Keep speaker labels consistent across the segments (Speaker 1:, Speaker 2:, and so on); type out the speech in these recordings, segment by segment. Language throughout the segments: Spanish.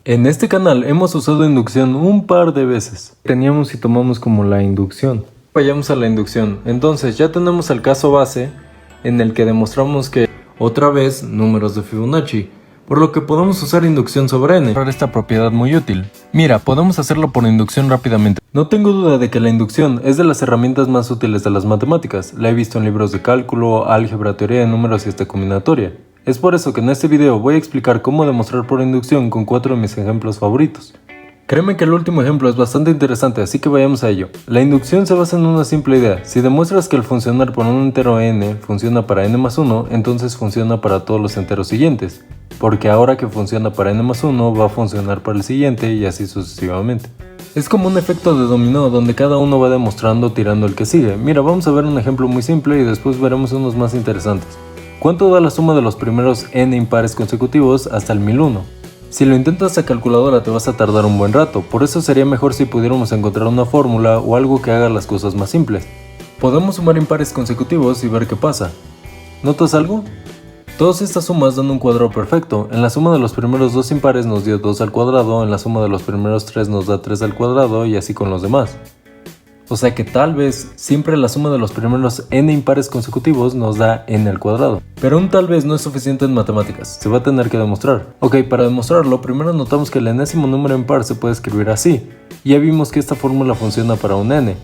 Speaker 1: En este canal hemos usado inducción un par de veces. Teníamos y tomamos como la inducción. Vayamos a la inducción. Entonces ya tenemos el caso base en el que demostramos que, otra vez, números de Fibonacci. Por lo que podemos usar inducción sobre n. Esta propiedad muy útil. Mira, podemos hacerlo por inducción rápidamente. No tengo duda de que la inducción es de las herramientas más útiles de las matemáticas. La he visto en libros de cálculo, álgebra, teoría de números y hasta combinatoria. Es por eso que en este video voy a explicar cómo demostrar por inducción con 4 de mis ejemplos favoritos. Créeme que el último ejemplo es bastante interesante, así que vayamos a ello. La inducción se basa en una simple idea. Si demuestras que el funcionar por un entero n funciona para n más 1, entonces funciona para todos los enteros siguientes. Porque ahora que funciona para n más 1, va a funcionar para el siguiente y así sucesivamente. Es como un efecto de dominó donde cada uno va demostrando tirando el que sigue. Mira, vamos a ver un ejemplo muy simple y después veremos unos más interesantes. ¿Cuánto da la suma de los primeros n impares consecutivos hasta el 1001? Si lo intentas a calculadora te vas a tardar un buen rato, por eso sería mejor si pudiéramos encontrar una fórmula o algo que haga las cosas más simples. Podemos sumar impares consecutivos y ver qué pasa. ¿Notas algo? Todas estas sumas dan un cuadrado perfecto. En la suma de los primeros dos impares nos dio 2 al cuadrado, en la suma de los primeros 3 nos da 3 al cuadrado y así con los demás. O sea que tal vez siempre la suma de los primeros n impares consecutivos nos da n al cuadrado. Pero un tal vez no es suficiente en matemáticas, se va a tener que demostrar. Ok, para demostrarlo, primero notamos que el enésimo número impar se puede escribir así. Ya vimos que esta fórmula funciona para un n.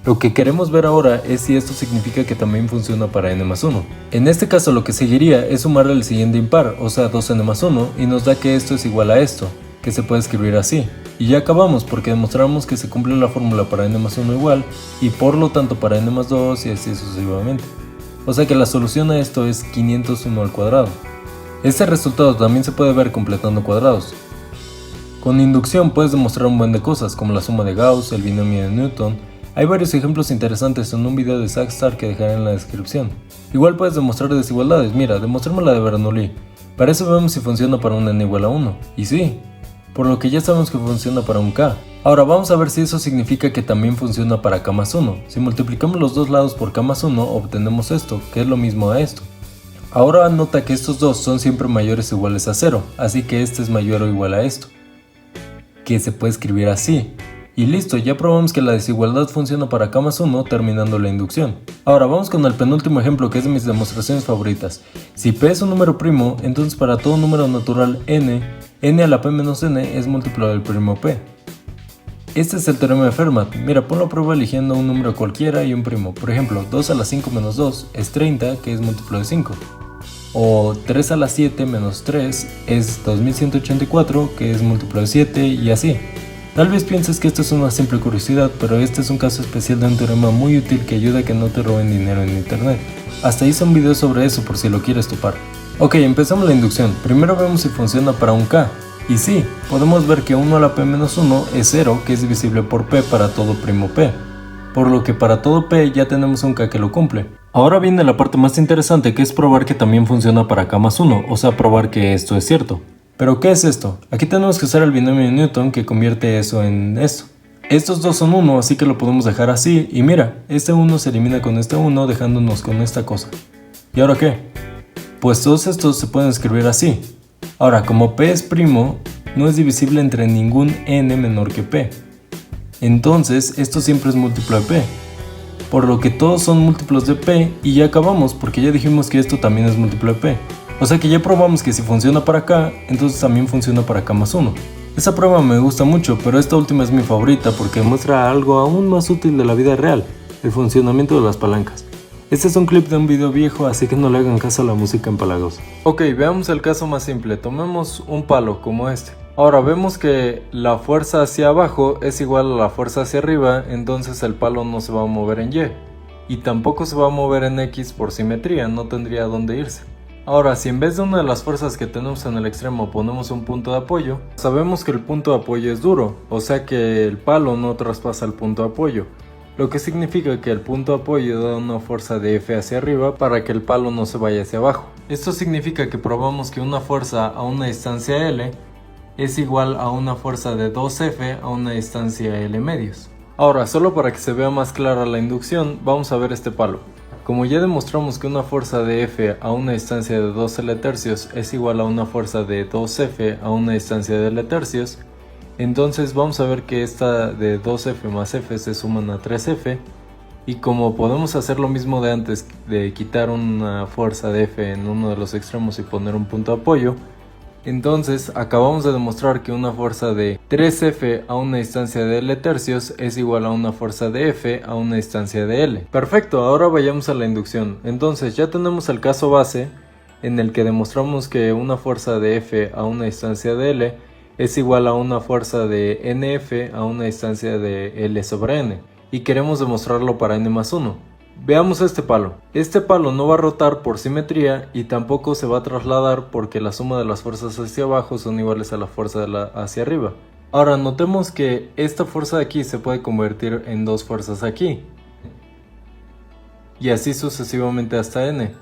Speaker 1: Lo que queremos ver ahora es si esto significa que también funciona para n más 1. En este caso lo que seguiría es sumarle el siguiente impar, o sea 2n más 1, y nos da que esto es igual a esto, que se puede escribir así. Y ya acabamos porque demostramos que se cumple la fórmula para n más 1 igual y por lo tanto para n más 2 y así sucesivamente. O sea que la solución a esto es 501 al cuadrado. Este resultado también se puede ver completando cuadrados. Con inducción puedes demostrar un buen de cosas como la suma de Gauss, el binomio de Newton. Hay varios ejemplos interesantes en un video de Sagstar que dejaré en la descripción. Igual puedes demostrar desigualdades, mira, demostremos la de Bernoulli. Para eso vemos si funciona para un n igual a 1. Y sí, por lo que ya sabemos que funciona para un k. Ahora vamos a ver si eso significa que también funciona para k más 1. Si multiplicamos los dos lados por k más 1 obtenemos esto, que es lo mismo a esto. Ahora nota que estos dos son siempre mayores o iguales a 0, así que este es mayor o igual a esto, que se puede escribir así. Y listo, ya probamos que la desigualdad funciona para k más 1 terminando la inducción. Ahora vamos con el penúltimo ejemplo que es de mis demostraciones favoritas. Si p es un número primo, entonces para todo número natural n a la p menos n es múltiplo del primo p. Este es el teorema de Fermat. Mira, ponlo a prueba eligiendo un número cualquiera y un primo. Por ejemplo, 2 a la 5 menos 2 es 30, que es múltiplo de 5. O 3 a la 7 menos 3 es 2184, que es múltiplo de 7 y así. Tal vez pienses que esto es una simple curiosidad, pero este es un caso especial de un teorema muy útil que ayuda a que no te roben dinero en internet. Hasta hice un video sobre eso por si lo quieres topar. Ok, empezamos la inducción. Primero vemos si funciona para un k. Y sí, podemos ver que 1 a la p menos 1 es 0, que es divisible por p para todo primo p. Por lo que para todo p ya tenemos un k que lo cumple. Ahora viene la parte más interesante, que es probar que también funciona para k más 1, o sea, probar que esto es cierto. ¿Pero qué es esto? Aquí tenemos que usar el binomio de Newton que convierte eso en esto. Estos dos son 1, así que lo podemos dejar así, y mira, este 1 se elimina con este 1 dejándonos con esta cosa. ¿Y ahora qué? Pues todos estos se pueden escribir así. Ahora, como p es primo, no es divisible entre ningún n menor que p. Entonces, esto siempre es múltiplo de p. Por lo que todos son múltiplos de p y ya acabamos porque ya dijimos que esto también es múltiplo de p. O sea que ya probamos que si funciona para k, entonces también funciona para k más 1. Esa prueba me gusta mucho, pero esta última es mi favorita porque muestra algo aún más útil de la vida real, el funcionamiento de las palancas. Este es un clip de un video viejo, así que no le hagan caso a la música empalagosa. Ok, veamos el caso más simple. Tomemos un palo como este. Ahora vemos que la fuerza hacia abajo es igual a la fuerza hacia arriba, entonces el palo no se va a mover en y. Y tampoco se va a mover en x por simetría, no tendría dónde irse. Ahora, si en vez de una de las fuerzas que tenemos en el extremo ponemos un punto de apoyo, sabemos que el punto de apoyo es duro, o sea que el palo no traspasa el punto de apoyo. Lo que significa que el punto de apoyo da una fuerza de F hacia arriba para que el palo no se vaya hacia abajo. Esto significa que probamos que una fuerza a una distancia L es igual a una fuerza de 2F a una distancia L medios. Ahora, solo para que se vea más clara la inducción, vamos a ver este palo. como ya demostramos que una fuerza de F a una distancia de 2L tercios es igual a una fuerza de 2F a una distancia de L tercios, entonces vamos a ver que esta de 2F más F se suman a 3F, y como podemos hacer lo mismo de antes de quitar una fuerza de F en uno de los extremos y poner un punto de apoyo, entonces acabamos de demostrar que una fuerza de 3F a una distancia de L tercios es igual a una fuerza de F a una distancia de L. Perfecto, ahora vayamos a la inducción. Entonces ya tenemos el caso base en el que demostramos que una fuerza de F a una distancia de L es igual a una fuerza de NF a una distancia de L sobre N, y queremos demostrarlo para N más 1. Veamos este palo. Este palo no va a rotar por simetría y tampoco se va a trasladar porque la suma de las fuerzas hacia abajo son iguales a la fuerza hacia arriba. Ahora notemos que esta fuerza de aquí se puede convertir en dos fuerzas aquí, y así sucesivamente hasta n.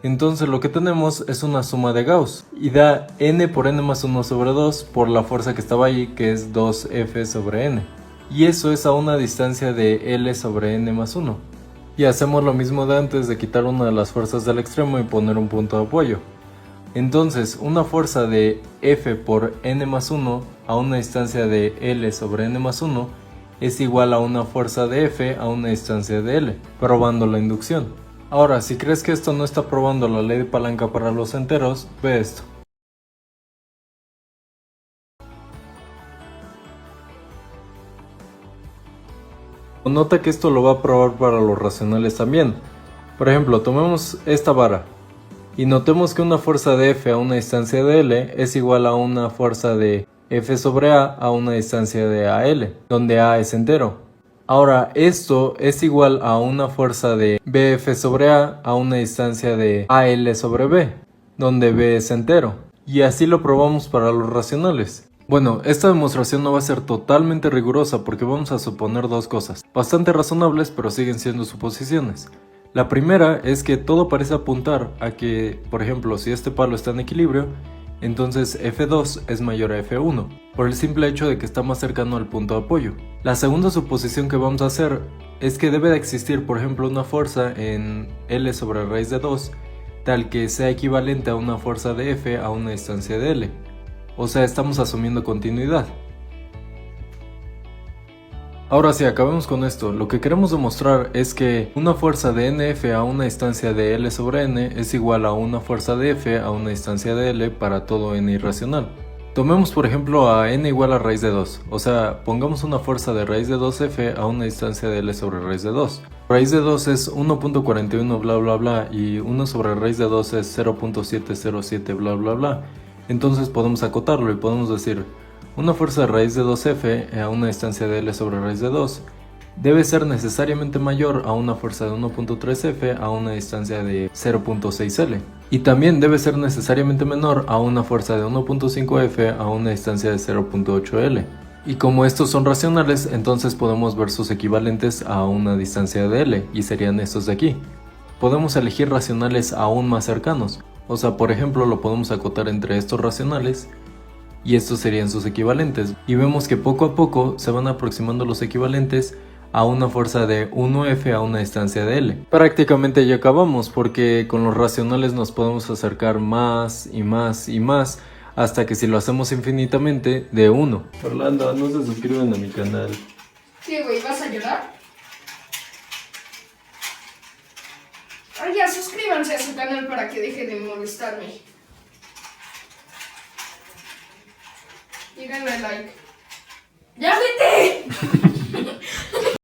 Speaker 1: Entonces lo que tenemos es una suma de Gauss y da n por n más 1 sobre 2 por la fuerza que estaba ahí, que es 2F sobre n. Y eso es a una distancia de L sobre n más 1. Y hacemos lo mismo de antes de quitar una de las fuerzas del extremo y poner un punto de apoyo. Entonces una fuerza de F por n más 1 a una distancia de L sobre n más 1 es igual a una fuerza de F a una distancia de L, probando la inducción. Ahora, si crees que esto no está probando la ley de palanca para los enteros, ve esto. Nota que esto lo va a probar para los racionales también. Por ejemplo, tomemos esta vara y notemos que una fuerza de F a una distancia de L es igual a una fuerza de F sobre A una distancia de AL, donde A es entero. Ahora, esto es igual a una fuerza de BF sobre A una distancia de AL sobre B, donde B es entero. Y así lo probamos para los racionales. Bueno, esta demostración no va a ser totalmente rigurosa porque vamos a suponer dos cosas, bastante razonables pero siguen siendo suposiciones. La primera es que todo parece apuntar a que, por ejemplo, si este palo está en equilibrio, entonces F2 es mayor a F1, por el simple hecho de que está más cercano al punto de apoyo. La segunda suposición que vamos a hacer es que debe de existir, por ejemplo, una fuerza en L sobre raíz de 2, tal que sea equivalente a una fuerza de F a una distancia de L. O sea, estamos asumiendo continuidad. Ahora sí, acabemos con esto. Lo que queremos demostrar es que una fuerza de NF a una distancia de L sobre N es igual a una fuerza de F a una distancia de L para todo N irracional. Tomemos por ejemplo a N igual a raíz de 2, o sea, pongamos una fuerza de raíz de 2F a una distancia de L sobre raíz de 2. Raíz de 2 es 1.41 bla bla bla y 1 sobre raíz de 2 es 0.707 bla bla bla. Entonces podemos acotarlo y podemos decir, una fuerza de raíz de 2F a una distancia de L sobre raíz de 2 debe ser necesariamente mayor a una fuerza de 1.3F a una distancia de 0.6L. Y también debe ser necesariamente menor a una fuerza de 1.5F a una distancia de 0.8L. Y como estos son racionales, entonces podemos ver sus equivalentes a una distancia de L, y serían estos de aquí. Podemos elegir racionales aún más cercanos, o sea, por ejemplo, lo podemos acotar entre estos racionales y estos serían sus equivalentes, y vemos que poco a poco se van aproximando los equivalentes a una fuerza de 1F a una distancia de L. Prácticamente ya acabamos porque con los racionales nos podemos acercar más y más y más hasta que si lo hacemos infinitamente, de 1. Orlando, no se suscriben a mi canal.
Speaker 2: ¿Qué, güey? ¿Vas a llorar? Ay, ya, suscríbanse a su canal para que deje de molestarme. Y denle like.